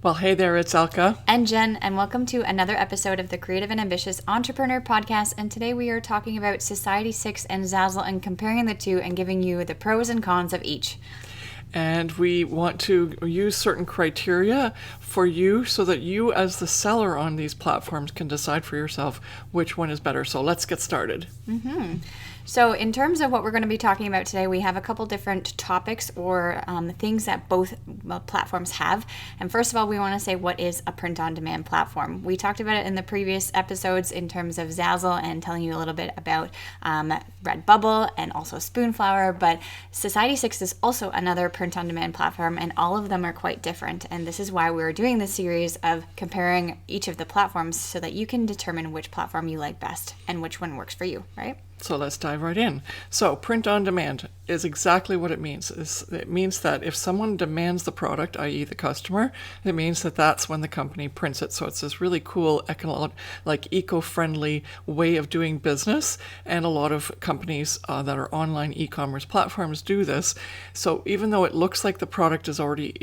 Well, hey there, it's Elka. And Jen, and welcome to another episode of the Creative and Ambitious Entrepreneur Podcast. And today we are talking about Society6 and Zazzle and comparing the two and giving you the pros and cons of each. And we want to use certain criteria for you so that you as the seller on these platforms can decide for yourself which one is better. So let's get started. So in terms of what we're going to be talking about today, we have a couple different topics or things that both platforms have. And first of all, we want to say what is a print-on-demand platform. We talked about it in the previous episodes in terms of Zazzle and telling you a little bit about Redbubble and also Spoonflower, but Society6 is also another print-on-demand platform, and all of them are quite different. And this is why we're doing this series of comparing each of the platforms so that you can determine which platform you like best and which one works for you, right? So let's dive right in. So print on demand is exactly what it means. It means that if someone demands the product, i.e. the customer, it means that that's when the company prints it. So it's this really cool, eco-friendly way of doing business. And a lot of companies that are online e-commerce platforms do this. So even though it looks like the product is already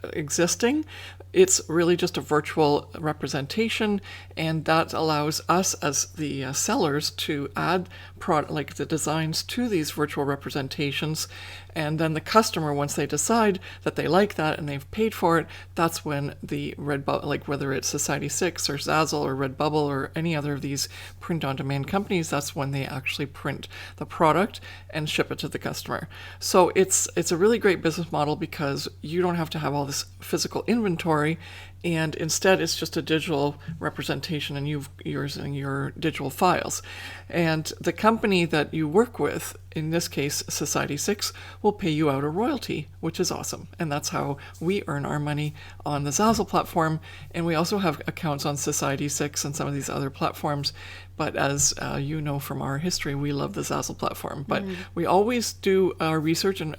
existing, it's really just a virtual representation, and that allows us as the sellers to add the designs to these virtual representations. And then the customer, once they decide that they like that and they've paid for it, that's when the Redbubble, whether it's Society6 or Zazzle or Redbubble or any other of these print-on-demand companies, that's when they actually print the product and ship it to the customer. So it's a really great business model because you don't have to have all this physical inventory, and instead it's just a digital representation and you're using your digital files. And the company that you work with, in this case Society6, will pay you out a royalty, which is awesome. And that's how we earn our money on the Zazzle platform. And we also have accounts on Society6 and some of these other platforms. But as you know from our history, we love the Zazzle platform. But we always do our research, and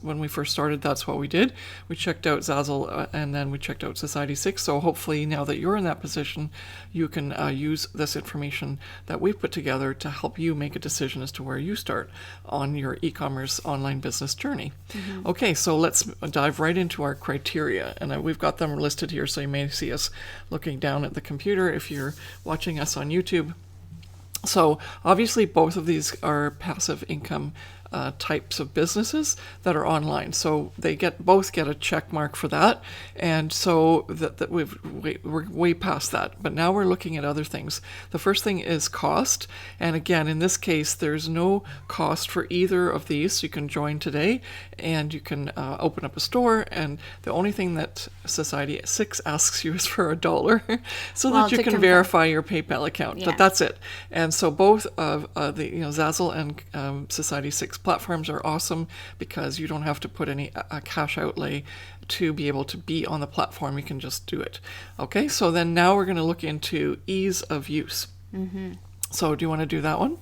when we first started, that's what we did. We checked out Zazzle and then we checked out Society6. So hopefully now that you're in that position, you can use this information that we've put together to help you make a decision as to where you start on your e-commerce online business journey. Okay, so let's dive right into our criteria. And we've got them listed here, so you may see us looking down at the computer if you're watching us on YouTube. So obviously both of these are passive income types of businesses that are online. So they both get a check mark for that. And so that we're way past that. But now we're looking at other things. The first thing is cost. And again, in this case, there's no cost for either of these. So you can join today and you can open up a store. And the only thing that Society6 asks you is for $1 so that you can verify your PayPal account. Yeah. But that's it. And so both of the Zazzle and Society6 platforms are awesome because you don't have to put any cash outlay to be able to be on the platform. You can just do it. Okay, so then now we're going to look into ease of use. So do you want to do that one?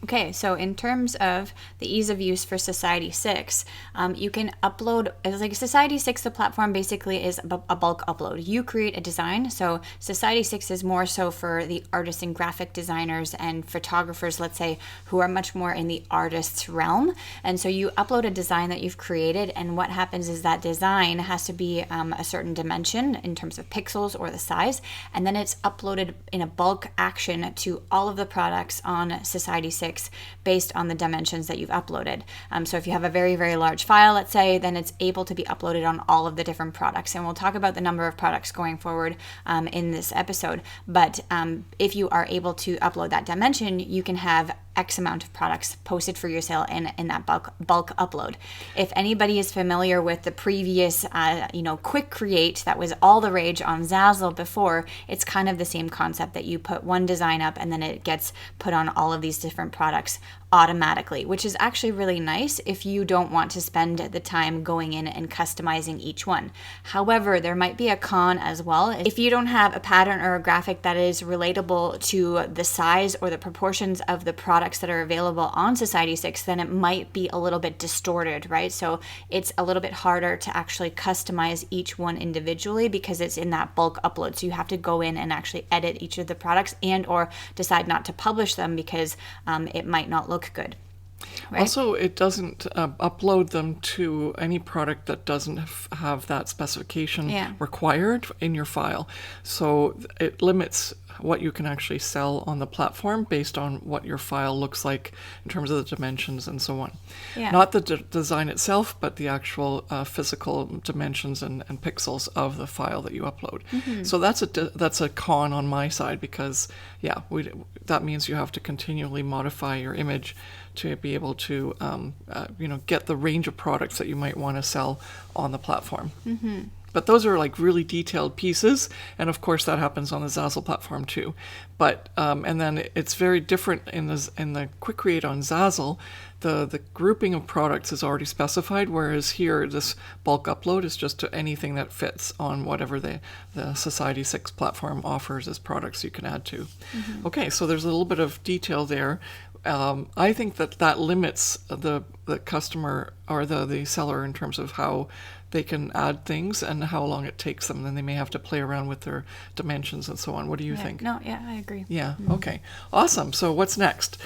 Okay, so in terms of the ease of use for Society6, you can upload, Society6, the platform basically is a bulk upload. You create a design, so Society6 is more so for the artists and graphic designers and photographers, let's say, who are much more in the artist's realm. And so you upload a design that you've created, and what happens is that design has to be a certain dimension in terms of pixels or the size, and then it's uploaded in a bulk action to all of the products on Society6 based on the dimensions that you've uploaded. So if you have a very, very large file, let's say, then it's able to be uploaded on all of the different products. And we'll talk about the number of products going forward in this episode. But if you are able to upload that dimension, you can have X amount of products posted for your sale in that bulk upload. If anybody is familiar with the previous, quick create that was all the rage on Zazzle before, it's kind of the same concept that you put one design up and then it gets put on all of these different products automatically, which is actually really nice if you don't want to spend the time going in and customizing each one. However, there might be a con as well. If you don't have a pattern or a graphic that is relatable to the size or the proportions of the products that are available on Society6, then it might be a little bit distorted, right? So it's a little bit harder to actually customize each one individually because it's in that bulk upload. So you have to go in and actually edit each of the products and or decide not to publish them because it might not look good. right? Also, it doesn't upload them to any product that doesn't have that specification Yeah. required in your file. So it limits what you can actually sell on the platform based on what your file looks like in terms of the dimensions and so on. Yeah. Not the design itself, but the actual physical dimensions and pixels of the file that you upload. So that's a con on my side because, yeah, that means you have to continually modify your image to be able to get the range of products that you might want to sell on the platform. But those are like really detailed pieces, and of course that happens on the Zazzle platform too. But and then it's very different in the Quick Create on Zazzle. The grouping of products is already specified, whereas here this bulk upload is just to anything that fits on whatever the Society6 platform offers as products you can add to. Okay, so there's a little bit of detail there. I think that limits the customer or the seller in terms of how they can add things and how long it takes them. Then they may have to play around with their dimensions and so on. What do you think? No, yeah, I agree. Yeah, okay. Awesome. So what's next?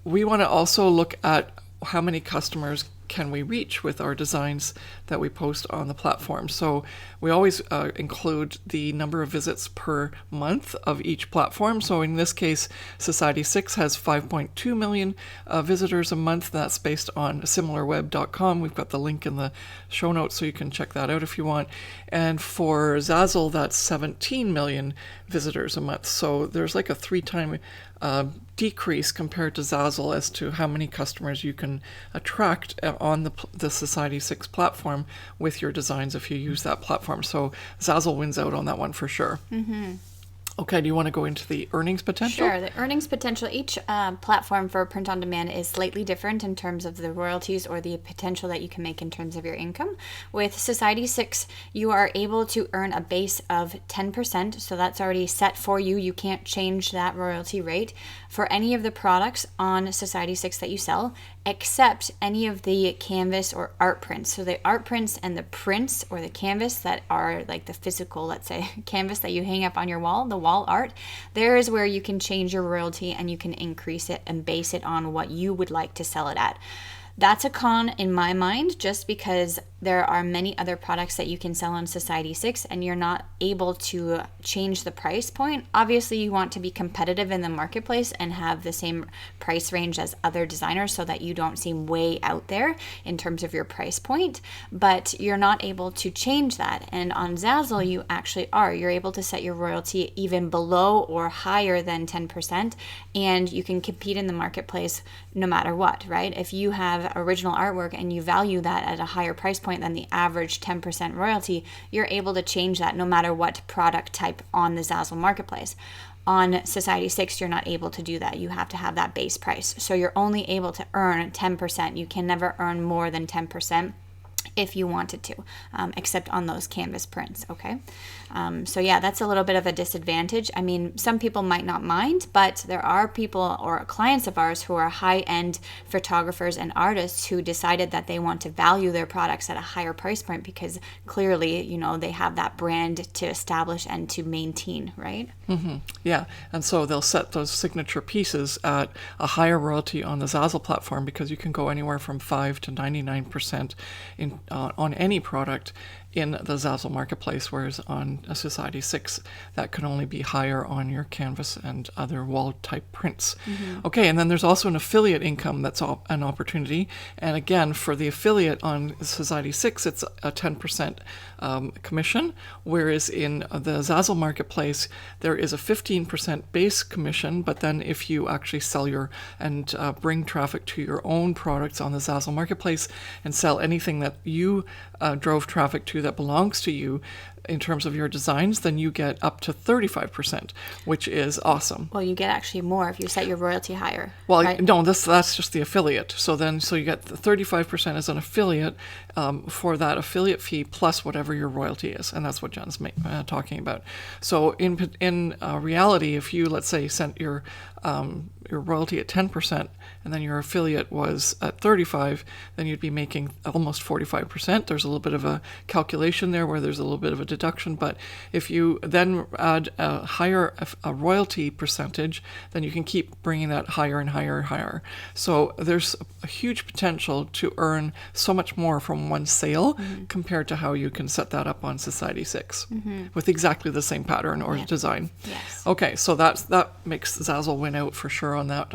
We want to also look at how many customers can we reach with our designs that we post on the platform. So we always include the number of visits per month of each platform. So in this case, Society6 has 5.2 million visitors a month. That's based on similarweb.com. We've got the link in the show notes so you can check that out if you want. And for Zazzle, that's 17 million visitors a month. So there's like a 3-time decrease compared to Zazzle as to how many customers you can attract on the Society6 platform with your designs if you use that platform. So Zazzle wins out on that one for sure. Okay, do you want to go into the earnings potential? Sure. The earnings potential, each platform for print on demand is slightly different in terms of the royalties or the potential that you can make in terms of your income. With Society6, you are able to earn a base of 10%, so that's already set for you. You can't change that royalty rate for any of the products on Society6 that you sell, except any of the canvas or art prints. So the art prints and the prints or the canvas that are like the physical, let's say, canvas that you hang up on your wall, the wall art, there is where you can change your royalty and you can increase it and base it on what you would like to sell it at. That's a con in my mind, just because there are many other products that you can sell on Society6 and you're not able to change the price point. Obviously, you want to be competitive in the marketplace and have the same price range as other designers so that you don't seem way out there in terms of your price point, but you're not able to change that. And on Zazzle, you actually are. You're able to set your royalty even below or higher than 10%, and you can compete in the marketplace no matter what, right? If you have original artwork and you value that at a higher price point than the average 10% royalty, you're able to change that no matter what product type on the Zazzle marketplace. On Society6, you're not able to do that. You have to have that base price. So you're only able to earn 10%. You can never earn more than 10% if you wanted to, except on those canvas prints, okay? So yeah, that's a little bit of a disadvantage. I mean, some people might not mind, but there are people or clients of ours who are high-end photographers and artists who decided that they want to value their products at a higher price point because clearly, you know, they have that brand to establish and to maintain, right? Yeah, and so they'll set those signature pieces at a higher royalty on the Zazzle platform because you can go anywhere from 5 to 99% on any product in the Zazzle marketplace, whereas on a Society6 that can only be higher on your canvas and other wall type prints. Okay, and then there's also an affiliate income that's an opportunity, and again for the affiliate on Society6 it's a 10% commission, whereas in the Zazzle marketplace there is a 15% base commission, but then if you actually sell and bring traffic to your own products on the Zazzle marketplace and sell anything that you drove traffic to that belongs to you in terms of your designs, then you get up to 35%, which is awesome. Well, you get actually more if you set your royalty higher. Well, right? no, that's just the affiliate. So you get the 35% as an affiliate for that affiliate fee plus whatever your royalty is, and that's what Jen's talking about. So in reality, if you, let's say, sent your royalty at 10% and then your affiliate was at 35%, then you'd be making almost 45%. There's a little bit of a calculation there where there's a little bit of a deduction, but if you then add a royalty percentage, then you can keep bringing that higher and higher and higher. So there's a huge potential to earn so much more from one sale compared to how you can set that up on Society6 with exactly the same pattern or design. Yes. Okay, so that makes Zazzle win out for sure on that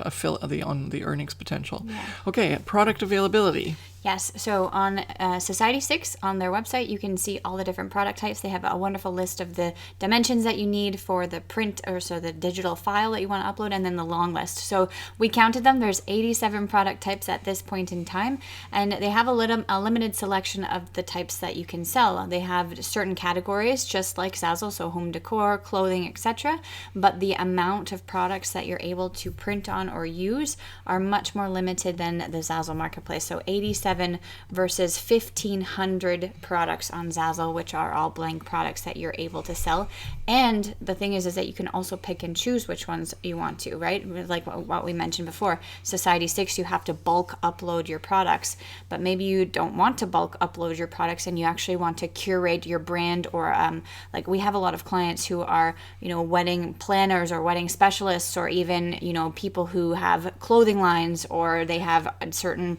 on the earnings potential. Yeah. Okay, product availability. Yes, so on Society6, on their website, you can see all the different product types. They have a wonderful list of the dimensions that you need for the print, or so the digital file that you want to upload, and then the long list. So we counted them. There's 87 product types at this point in time, and they have a limited selection of the types that you can sell. They have certain categories, just like Zazzle, so home decor, clothing, etc. But the amount of products that you're able to print on or use are much more limited than the Zazzle marketplace. So 87 versus 1,500 products on Zazzle, which are all blank products that you're able to sell. And the thing is that you can also pick and choose which ones you want to, right? Like what we mentioned before, Society6, you have to bulk upload your products, but maybe you don't want to bulk upload your products and you actually want to curate your brand, or like we have a lot of clients who are, wedding planners or wedding specialists, or even, people who have clothing lines, or they have a certain,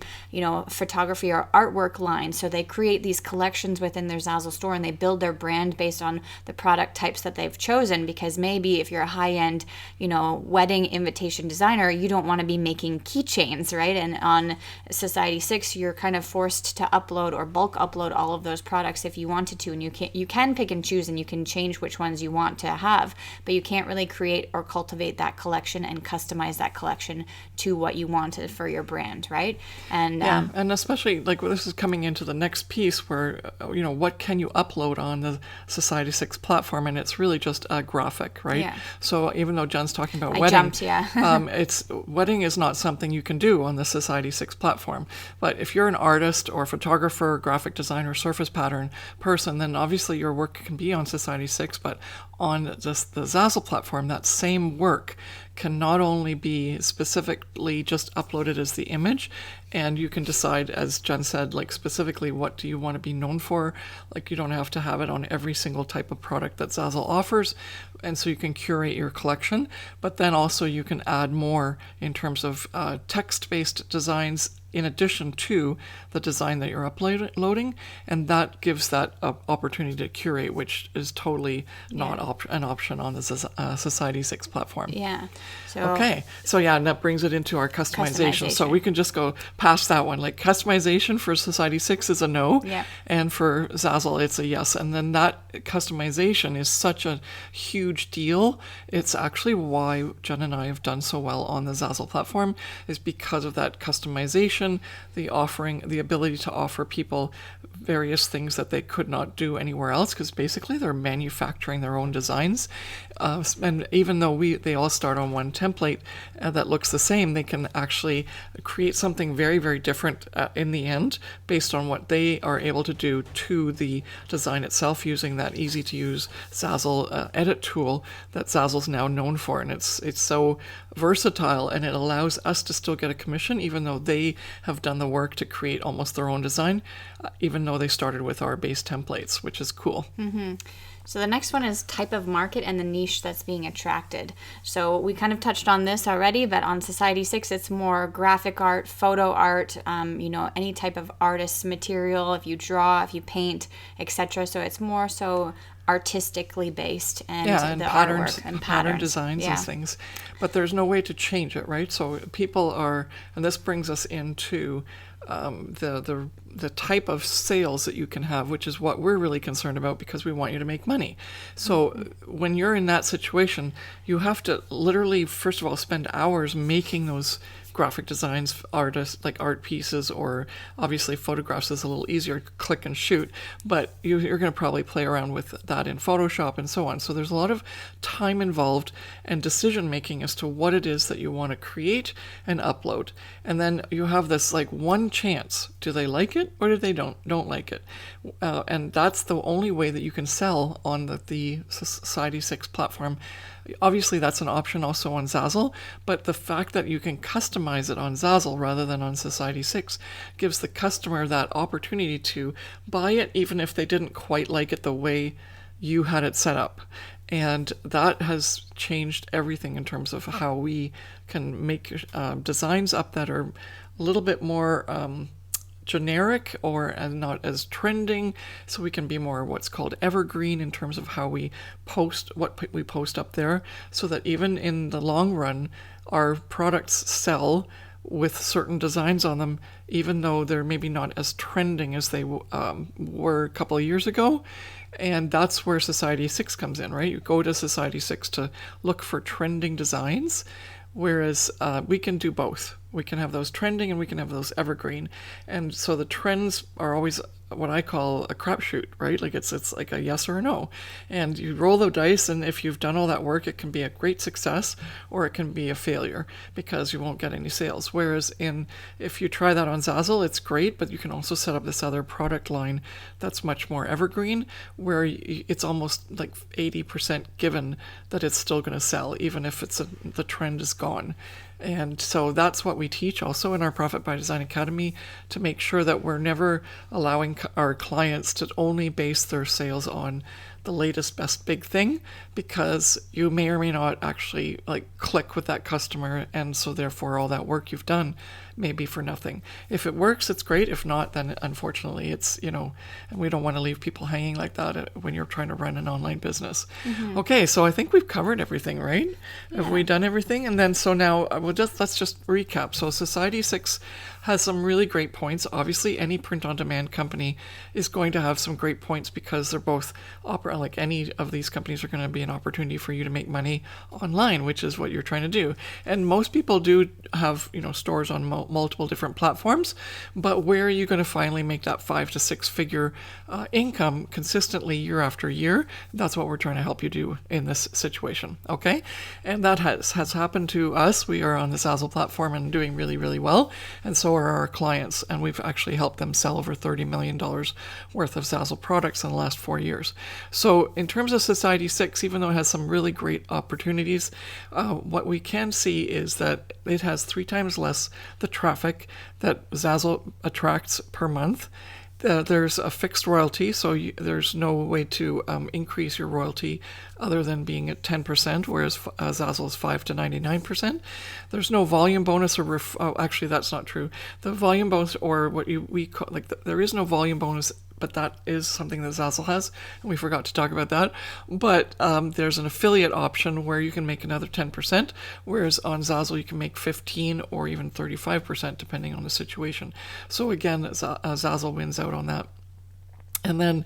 photography or artwork line. So they create these collections within their Zazzle store, and they build their brand based on the product types that they've chosen. Because maybe if you're a high-end, wedding invitation designer, you don't want to be making keychains, right? And on Society6, you're kind of forced to upload or bulk upload all of those products if you wanted to, and you can pick and choose, and you can change which ones you want to have, but you can't really create or cultivate that collection and customize that collection to what you wanted for your brand, right? And and especially like this is coming into the next piece where what can you upload on the Society6 platform, and it's really just a graphic, right? Yeah. So even though Jen's talking about I wedding, jumped, yeah. it's wedding is not something you can do on the Society6 platform. But if you're an artist or photographer, graphic designer, surface pattern person, then obviously your work can be on Society6. But on just the Zazzle platform, that same work can not only be specifically just uploaded as the image, and you can decide, as Jen said, like specifically what do you want to be known for. Like you don't have to have it on every single type of product that Zazzle offers, and so you can curate your collection. But then also you can add more in terms of text-based designs in addition to the design that you're uploading, and that gives that opportunity to curate, which is totally not an option on the Society6 platform. Yeah. Okay. So and that brings it into our customization. So we can just go past that one. Like customization for Society6 is a no, and for Zazzle it's a yes. And then that customization is such a huge deal. It's actually why Jen and I have done so well on the Zazzle platform, is because of that customization, the ability to offer people various things that they could not do anywhere else, because basically they're manufacturing their own designs. And even though they all start on one template that looks the same, they can actually create something very, very different in the end based on what they are able to do to the design itself, using that easy-to-use Zazzle edit tool that Zazzle's now known for. And it's so versatile, and it allows us to still get a commission, even though they have done the work to create almost their own design, even though they started with our base templates, which is cool. Mm-hmm. So the next one is type of market and the niche that's being attracted. So we kind of touched on this already, but on Society6, it's more graphic art, photo art, any type of artist's material, if you draw, if you paint, etc. So it's more so artistically based, and the patterns, artwork and pattern designs and things. But there's no way to change it, right? So people are, and this brings us into the type of sales that you can have, which is what we're really concerned about, because we want you to make money. So when you're in that situation, you have to literally, first of all, spend hours making those graphic designs, like art pieces, or obviously photographs is a little easier, click and shoot, but you're going to probably play around with that in Photoshop and so on. So there's a lot of time involved and decision making as to what it is that you want to create and upload. And then you have this like one chance. Do they like it, or do they don't like it? And that's the only way that you can sell on the Society6 platform. Obviously, that's an option also on Zazzle, but the fact that you can customize it on Zazzle rather than on Society6 gives the customer that opportunity to buy it, even if they didn't quite like it the way you had it set up. And that has changed everything in terms of how we can make designs up that are a little bit more generic or not as trending, so we can be more what's called evergreen in terms of how we post what we post up there, so that even in the long run our products sell with certain designs on them, even though they're maybe not as trending as they were a couple of years ago. And that's where Society6 comes in, right? You go to Society6 to look for trending designs, whereas we can do both. We can have those trending and we can have those evergreen. And so the trends are always what I call a crapshoot, right? Like it's like a yes or a no. And you roll the dice, and if you've done all that work, it can be a great success or it can be a failure because you won't get any sales. Whereas if you try that on Zazzle, it's great, but you can also set up this other product line that's much more evergreen, where it's almost like 80% given that it's still going to sell, even if the trend is gone. And so that's what we teach also in our Profit by Design Academy, to make sure that we're never allowing our clients to only base their sales on the latest best big thing, because you may or may not actually like click with that customer, and so therefore all that work you've done may be for nothing. If it works, it's great. If not, then unfortunately it's, and we don't want to leave people hanging like that when you're trying to run an online business. Mm-hmm. Okay, so I think we've covered everything, right? Yeah. Have we done everything? And then so now let's just recap. So Society6 has some really great points. Obviously, any print-on-demand company is going to have some great points because they're both like any of these companies are going to be an opportunity for you to make money online, which is what you're trying to do. And most people do have, stores on multiple different platforms, but where are you going to finally make that 5 to 6 figure income consistently year after year? That's what we're trying to help you do in this situation. Okay. And that has happened to us. We are on the Zazzle platform and doing really, really well. And so are our clients. And we've actually helped them sell over $30 million worth of Zazzle products in the last 4 years. So in terms of Society6, even though it has some really great opportunities, what we can see is that it has 3 times less the traffic that Zazzle attracts per month. There's a fixed royalty, so there's no way to increase your royalty other than being at 10%, whereas Zazzle is 5 to 99%. There's no volume bonus or actually that's not true. The volume bonus, or what we call there is no volume bonus, but that is something that Zazzle has, and we forgot to talk about that. But there's an affiliate option where you can make another 10%, whereas on Zazzle you can make 15 or even 35% depending on the situation. So again, Zazzle wins out on that. And then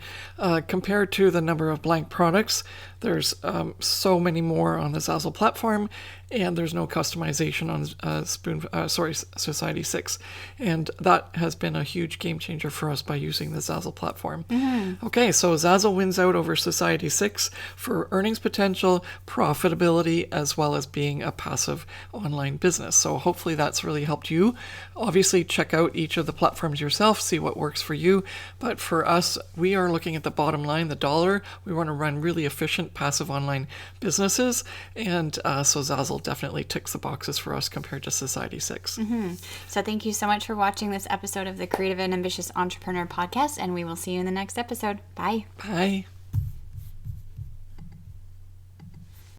compared to the number of blank products, there's so many more on the Zazzle platform, and there's no customization on Society6. And that has been a huge game changer for us by using the Zazzle platform. Mm-hmm. Okay, so Zazzle wins out over Society6 for earnings potential, profitability, as well as being a passive online business. So hopefully that's really helped you. Obviously, check out each of the platforms yourself, see what works for you. But for us, we are looking at the bottom line, the dollar. We want to run really efficient, passive online businesses. And so Zazzle definitely ticks the boxes for us compared to Society6. Mm-hmm. So thank you so much for watching this episode of the Creative and Ambitious Entrepreneur Podcast, and we will see you in the next episode. Bye. Bye.